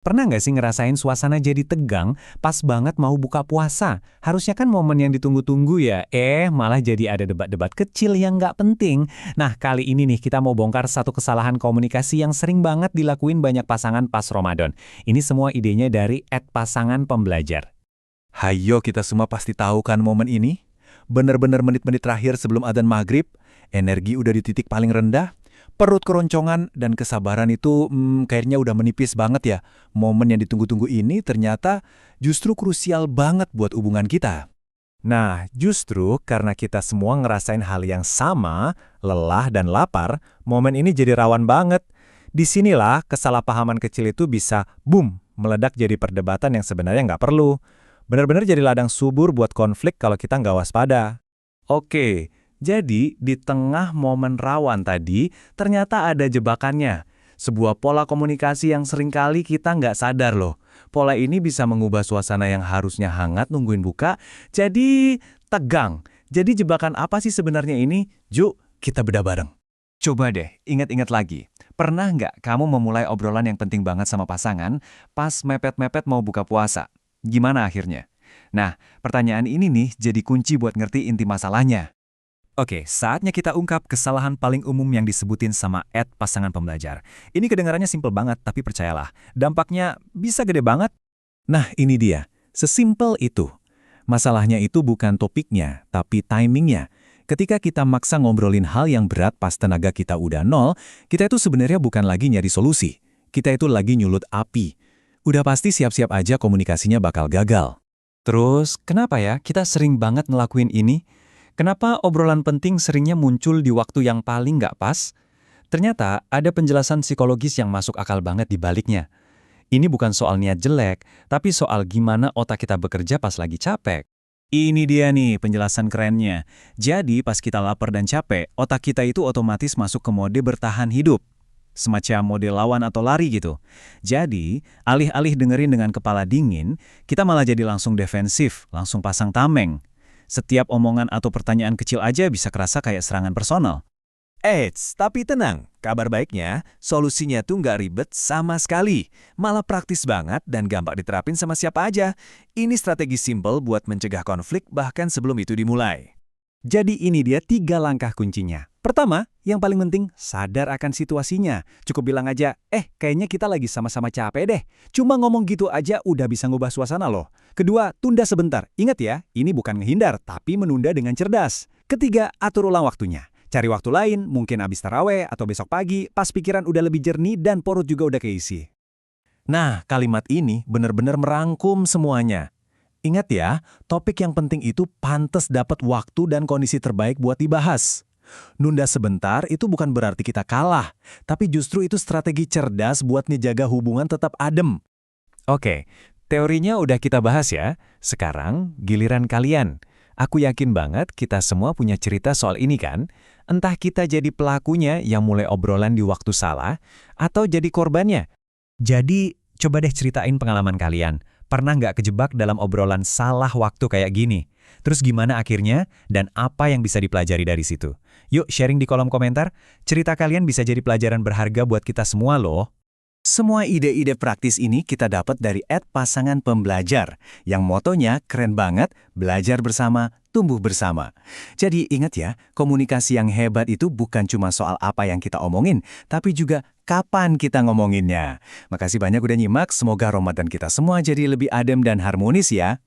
Pernah nggak sih ngerasain suasana jadi tegang pas banget mau buka puasa? Harusnya kan momen yang ditunggu-tunggu ya, malah jadi ada debat-debat kecil yang nggak penting. Nah, kali ini nih kita mau bongkar satu kesalahan komunikasi yang sering banget dilakuin banyak pasangan pas Ramadan. Ini semua idenya dari @pasangan pembelajar. Hayo kita semua pasti tahu kan momen ini? Bener-bener menit-menit terakhir sebelum adzan maghrib, energi udah di titik paling rendah, perut keroncongan, dan kesabaran itu kayaknya udah menipis banget ya. Momen yang ditunggu-tunggu ini ternyata justru krusial banget buat hubungan kita. Nah, justru karena kita semua ngerasain hal yang sama, lelah dan lapar, momen ini jadi rawan banget. Disinilah kesalahpahaman kecil itu bisa, boom, meledak jadi perdebatan yang sebenarnya nggak perlu. Benar-benar jadi ladang subur buat konflik kalau kita nggak waspada. Oke, jadi di tengah momen rawan tadi, ternyata ada jebakannya. Sebuah pola komunikasi yang seringkali kita nggak sadar loh. Pola ini bisa mengubah suasana yang harusnya hangat nungguin buka, jadi tegang. Jadi jebakan apa sih sebenarnya ini? Yuk, kita bedah bareng. Coba deh, ingat-ingat lagi. Pernah nggak kamu memulai obrolan yang penting banget sama pasangan pas mepet-mepet mau buka puasa? Gimana akhirnya? Nah, pertanyaan ini nih jadi kunci buat ngerti inti masalahnya. Oke, saatnya kita ungkap kesalahan paling umum yang disebutin sama @pasangan pembelajar. Ini kedengarannya simpel banget, tapi percayalah, dampaknya bisa gede banget. Nah, ini dia. Sesimpel itu. Masalahnya itu bukan topiknya, tapi timingnya. Ketika kita maksa ngobrolin hal yang berat pas tenaga kita udah nol, kita itu sebenarnya bukan lagi nyari solusi. Kita itu lagi nyulut api. Udah pasti siap-siap aja komunikasinya bakal gagal. Terus, kenapa ya kita sering banget ngelakuin ini? Kenapa obrolan penting seringnya muncul di waktu yang paling nggak pas? Ternyata ada penjelasan psikologis yang masuk akal banget di baliknya. Ini bukan soal niat jelek, tapi soal gimana otak kita bekerja pas lagi capek. Ini dia nih penjelasan kerennya. Jadi pas kita lapar dan capek, otak kita itu otomatis masuk ke mode bertahan hidup. Semacam mode lawan atau lari gitu. Jadi, alih-alih dengerin dengan kepala dingin, kita malah jadi langsung defensif, langsung pasang tameng. Setiap omongan atau pertanyaan kecil aja bisa kerasa kayak serangan personal. Eits, tapi tenang. Kabar baiknya, solusinya tuh nggak ribet sama sekali. Malah praktis banget dan gampang diterapin sama siapa aja. Ini strategi simple buat mencegah konflik bahkan sebelum itu dimulai. Jadi ini dia 3 langkah kuncinya. Pertama, yang paling penting, sadar akan situasinya. Cukup bilang aja, kayaknya kita lagi sama-sama capek deh. Cuma ngomong gitu aja udah bisa ngubah suasana loh. Kedua, tunda sebentar. Ingat ya, ini bukan ngehindar, tapi menunda dengan cerdas. Ketiga, atur ulang waktunya. Cari waktu lain, mungkin abis taraweh atau besok pagi, pas pikiran udah lebih jernih dan perut juga udah keisi. Nah, kalimat ini benar-benar merangkum semuanya. Ingat ya, topik yang penting itu pantas dapat waktu dan kondisi terbaik buat dibahas. Nunda sebentar itu bukan berarti kita kalah, tapi justru itu strategi cerdas buat ngejaga hubungan tetap adem. Oke, teorinya udah kita bahas ya. Sekarang giliran kalian. Aku yakin banget kita semua punya cerita soal ini kan? Entah kita jadi pelakunya yang mulai obrolan di waktu salah, atau jadi korbannya. Jadi, coba deh ceritain pengalaman kalian. Pernah nggak kejebak dalam obrolan salah waktu kayak gini? Terus gimana akhirnya? Dan apa yang bisa dipelajari dari situ? Yuk sharing di kolom komentar. Cerita kalian bisa jadi pelajaran berharga buat kita semua loh. Semua ide-ide praktis ini kita dapat dari @pasangan pembelajar, yang motonya keren banget, belajar bersama, tumbuh bersama. Jadi ingat ya, komunikasi yang hebat itu bukan cuma soal apa yang kita omongin, tapi juga kapan kita ngomonginnya. Makasih banyak udah nyimak, semoga Ramadan kita semua jadi lebih adem dan harmonis ya.